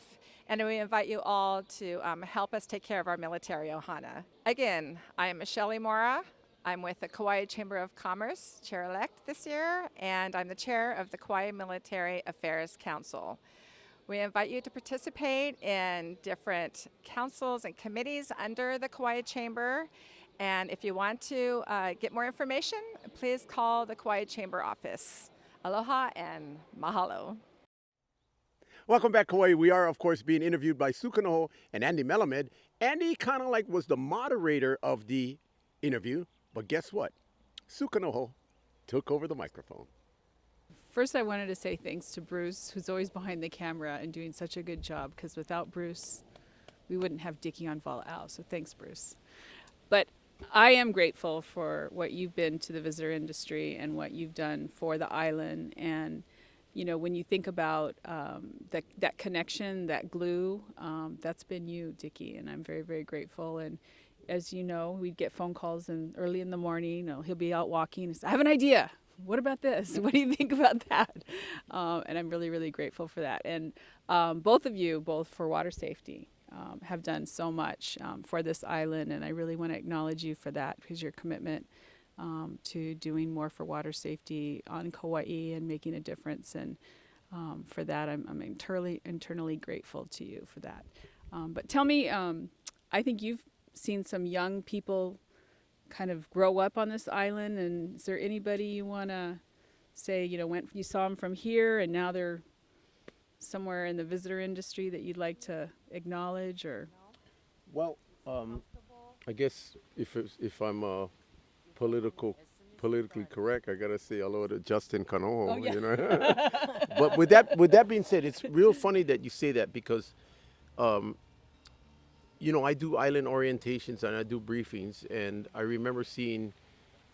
and we invite you all to help us take care of our military ohana. Again, I am Michelle Mora. I'm with the Kauai Chamber of Commerce, chair-elect this year, and I'm the chair of the Kauai Military Affairs Council. We invite you to participate in different councils and committees under the Kauai Chamber. And if you want to get more information, please call the Kauai Chamber office. Aloha and mahalo. Welcome back, Kauai. We are, of course, being interviewed by Sukanoho and Andy Melamed. Andy kind of like was the moderator of the interview, but guess what? Sukanoho took over the microphone. First, I wanted to say thanks to Bruce, who's always behind the camera and doing such a good job, because without Bruce, we wouldn't have Dickie on walaau. So thanks, Bruce. But I am grateful for what you've been to the visitor industry and what you've done for the island. And, you know, when you think about that connection, that glue, that's been you, Dickie, and I'm very, very grateful. And as you know, we'd get phone calls early in the morning. You know, he'll be out walking and say, I have an idea. What about this? What do you think about that? And I'm really, really grateful for that. And both of you, both for water safety, have done so much for this island. And I really want to acknowledge you for that, because your commitment to doing more for water safety on Kauai and making a difference. And for that, I'm internally grateful to you for that. But tell me, I think you've seen some young people kind of grow up on this island, and is there anybody you want to say, you know, you saw them from here and now they're somewhere in the visitor industry that you'd like to acknowledge? Or Well, I guess if I'm politically correct, I gotta say hello to Justin Kanoho. Oh, yeah. You know. But with that being said, it's real funny that you say that, because you know, I do island orientations and I do briefings, and I remember seeing,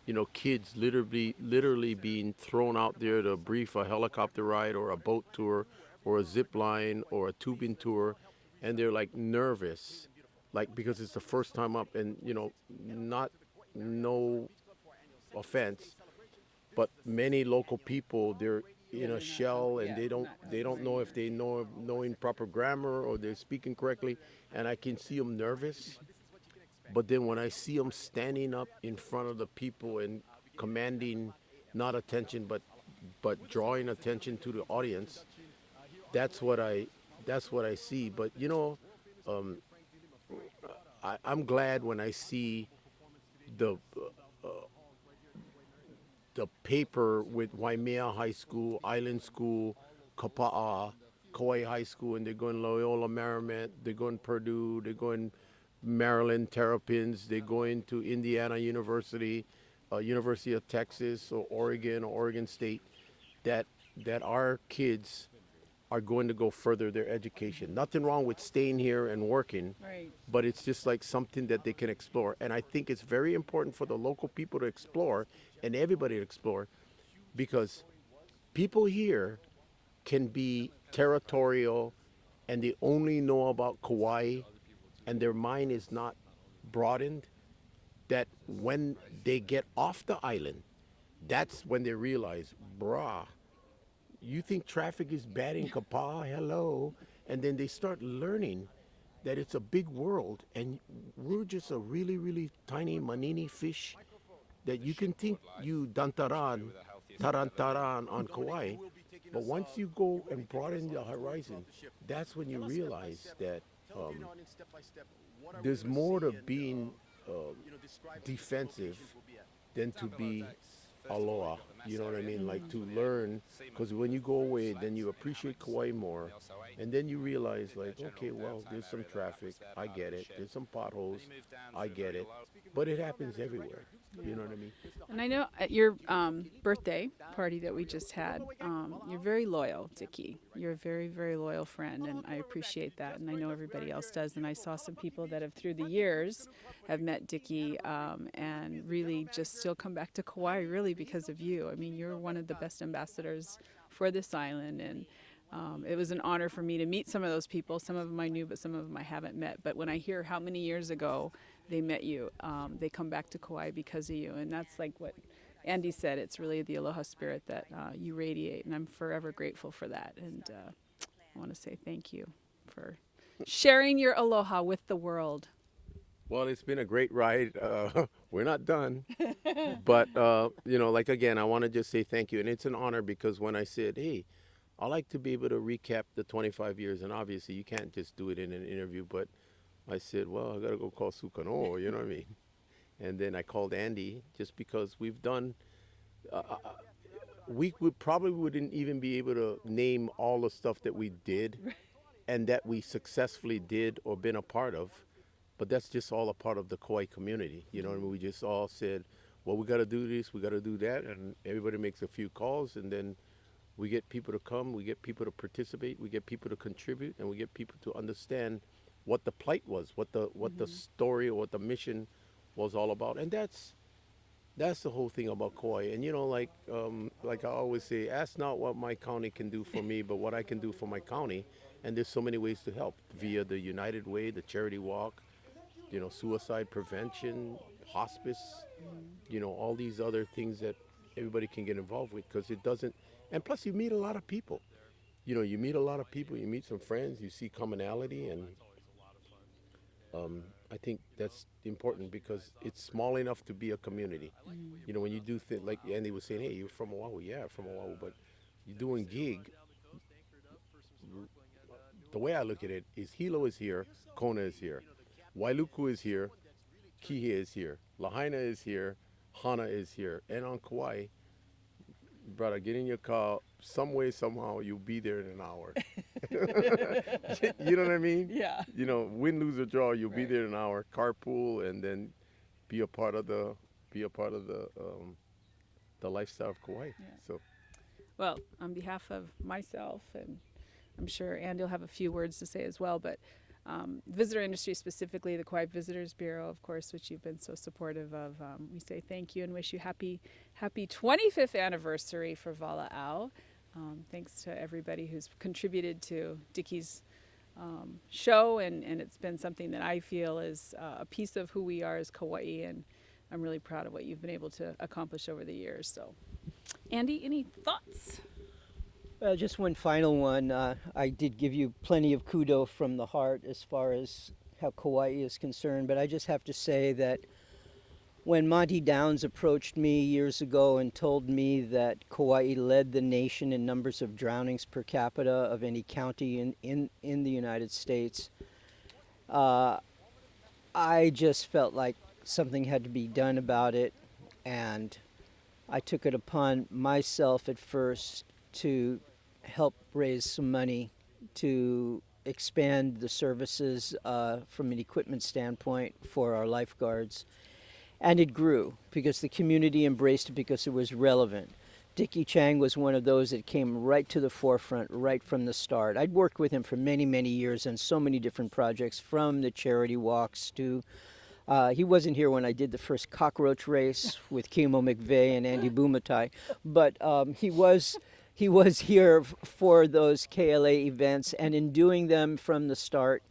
you know, kids literally being thrown out there to brief a helicopter ride or a boat tour or a zip line or a tubing tour, and they're like nervous, like, because it's the first time up, and you know, no offense, but many local people, they're in a shell, and they don't know if they knowing proper grammar or they're speaking correctly, and I can see them nervous. But then when I see them standing up in front of the people and commanding not attention but drawing attention to the audience, that's what I see. But you know, I'm glad when I see the paper with Waimea High School, Island School, Kapa'a, Kauai High School, and they're going Loyola Marymount, they're going Purdue, they're going Maryland Terrapins, they're going to Indiana University, University of Texas, or Oregon State, that our kids are going to go further their education. Nothing wrong with staying here and working, right, but it's just like something that they can explore. And I think it's very important for the local people to explore and everybody to explore, because people here can be territorial and they only know about Kauai and their mind is not broadened, that when they get off the island, that's when they realize, brah, you think traffic is bad in Kapa'a? Hello. And then they start learning that it's a big world and we're just a really, really tiny manini fish that you can think you tarantaran on Kauai. But once you go and broaden the horizon, that's when you realize that there's more to being defensive than to be aloha. You know what I mean? Like to learn, because when you go away, then you appreciate Kauai more, and then you realize like, okay, well, there's some traffic, I get it. There's some potholes, I get it, but it happens everywhere. You know what I mean? And I know at your birthday party that we just had, you're very loyal, Dickie. You're a very, very loyal friend, and I appreciate that. And I know everybody else does. And I saw some people that have, through the years, have met Dickie and really just still come back to Kauai, really because of you. I mean, you're one of the best ambassadors for this island, and it was an honor for me to meet some of those people. Some of them I knew, but some of them I haven't met. But when I hear how many years ago they met you, they come back to Kauai because of you. And that's like what Andy said. It's really the aloha spirit that you radiate. And I'm forever grateful for that. And I want to say thank you for sharing your aloha with the world. Well, it's been a great ride. We're not done. But, you know, like again, I want to just say thank you. And it's an honor because when I said, hey, I like to be able to recap the 25 years, and obviously you can't just do it in an interview, but I said, well, I got to go call Sukano, you know what I mean? And then I called Andy just because we've done, we would probably wouldn't even be able to name all the stuff that we did and that we successfully did or been a part of. But that's just all a part of the Kauai community. You know what I mean? We just all said, well, we got to do this, we got to do that. And everybody makes a few calls, and then we get people to come, we get people to participate, we get people to contribute, and we get people to understand what the plight was, what the story or what the mission was all about. And that's the whole thing about Kauai. And you know, like I always say, ask not what my county can do for me, but what I can do for my county. And there's so many ways to help via the United Way, the Charity Walk, you know, suicide prevention, hospice, you know, all these other things that everybody can get involved with, because it doesn't. And plus, you meet a lot of people. You know, you meet a lot of people. You meet some friends. You see commonality, and I think that's important because it's small enough to be a community. You know, when you do things like Andy was saying, hey, you're from Oahu, yeah, from Oahu, but you're doing gig. The way I look at it is Hilo is here, Kona is here, Wailuku is here, Kihei is here, Lahaina is here, Hana is here, and on Kauai, brother, get in your car. Some way, somehow, you'll be there in an hour. You know what I mean? Yeah. You know, win, lose, or draw, you'll be there in an hour. Carpool, and then be a part of the lifestyle of Kauai. Yeah. So, Well, on behalf of myself, and I'm sure Andy will have a few words to say as well, but visitor industry, specifically the Kauai Visitors Bureau, of course, which you've been so supportive of, we say thank you and wish you happy 25th anniversary for Walaau. Thanks to everybody who's contributed to Dickie's show, and it's been something that I feel is a piece of who we are as Kauai, and I'm really proud of what you've been able to accomplish over the years. So, Andy, any thoughts? Well, just one final one. I did give you plenty of kudo from the heart as far as how Kauai is concerned, but I just have to say that when Monty Downs approached me years ago and told me that Kauai led the nation in numbers of drownings per capita of any county in the United States, I just felt like something had to be done about it, and I took it upon myself at first to help raise some money to expand the services from an equipment standpoint for our lifeguards. And it grew because the community embraced it because it was relevant. Dickie Chang was one of those that came right to the forefront right from the start. I'd worked with him for many, many years on so many different projects, from the charity walks to he wasn't here when I did the first cockroach race with Kimo McVeigh and Andy Bumatai, but he was here for those KLA events, and in doing them from the start,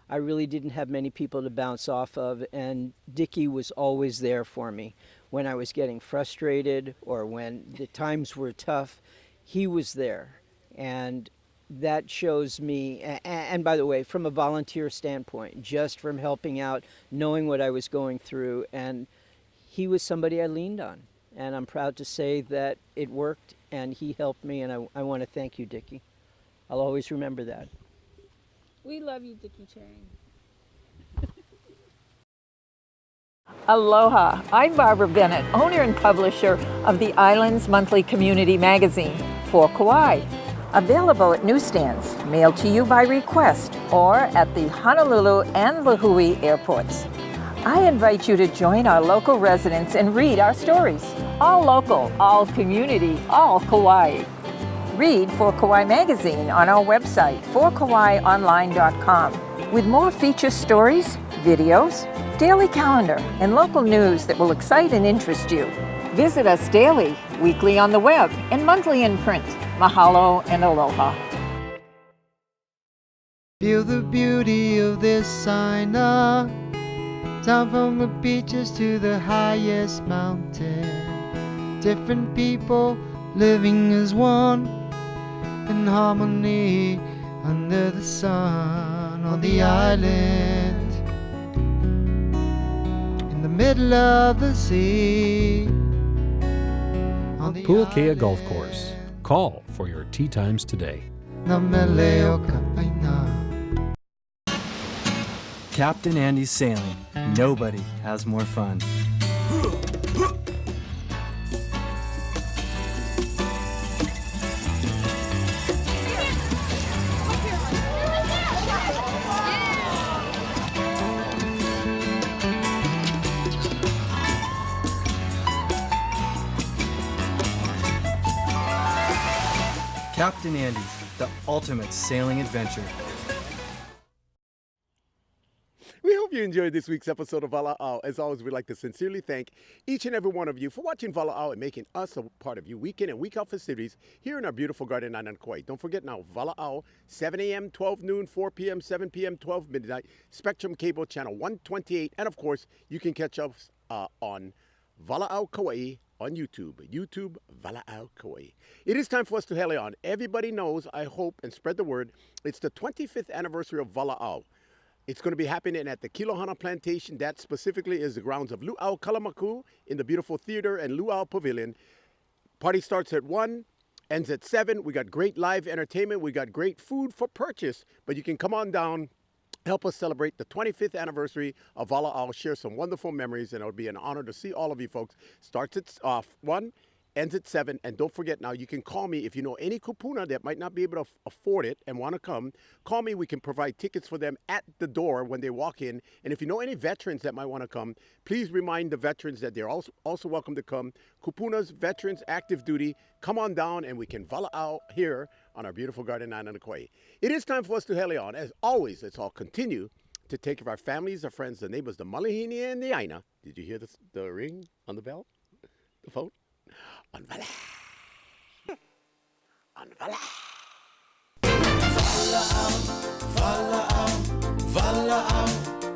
I really didn't have many people to bounce off of, and Dickie was always there for me. When I was getting frustrated or when the times were tough, he was there. And that shows me, and by the way, from a volunteer standpoint, just from helping out, knowing what I was going through, and he was somebody I leaned on. And I'm proud to say that it worked, and he helped me, and I want to thank you, Dickie. I'll always remember that. We love you, Dickie Chang. Aloha, I'm Barbara Bennett, owner and publisher of the Islands Monthly Community Magazine for Kauai. Available at newsstands, mailed to you by request, or at the Honolulu and Lihue airports. I invite you to join our local residents and read our stories. All local, all community, all Kauai. Read For Kauai magazine on our website, forkauaionline.com, with more feature stories, videos, daily calendar, and local news that will excite and interest you. Visit us daily, weekly on the web, and monthly in print. Mahalo and aloha. Feel the beauty of this sign up, down from the beaches to the highest mountain. Different people living as one, in harmony under the sun on the island, in the middle of the sea. On the Puakea Golf Course. Call for your tee times today. Captain Andy's Sailing. Nobody has more fun. Captain Andy's, the ultimate sailing adventure. We hope you enjoyed this week's episode of Walaau. As always, we'd like to sincerely thank each and every one of you for watching Walaau and making us a part of your week in and week out festivities here in our beautiful Garden Island, Kauai. Don't forget now, Walaau, 7 a.m., 12 noon, 4 p.m., 7 p.m., 12 midnight, Spectrum Cable Channel 128. And of course, you can catch us on Walaau Kauai on YouTube. YouTube, Walaau Kauai. It is time for us to heli on. Everybody knows, I hope, and spread the word, it's the 25th anniversary of Walaau. It's going to be happening at the Kilohana Plantation. That specifically is the grounds of Luau Kalamaku in the beautiful theater and Luau Pavilion. Party starts at 1, ends at 7. We got great live entertainment. We got great food for purchase. But you can come on down, help us celebrate the 25th anniversary of Walaau, share some wonderful memories, and it'll be an honor to see all of you folks. Starts at 1, ends at 7, and don't forget now, you can call me if you know any kupuna that might not be able to afford it and want to come. Call me. We can provide tickets for them at the door when they walk in. And if you know any veterans that might want to come, please remind the veterans that they're also welcome to come. Kupunas, veterans, active duty, come on down and we can Walaau here on our beautiful Garden Island of Kauai. It is time for us to heli on. As always, let's all continue to take care of our families, our friends, the neighbors, the malihini and the aina. Did you hear the ring on the bell? The phone? On Walaau. On Walaau. Walaau, Walaau, Walaau.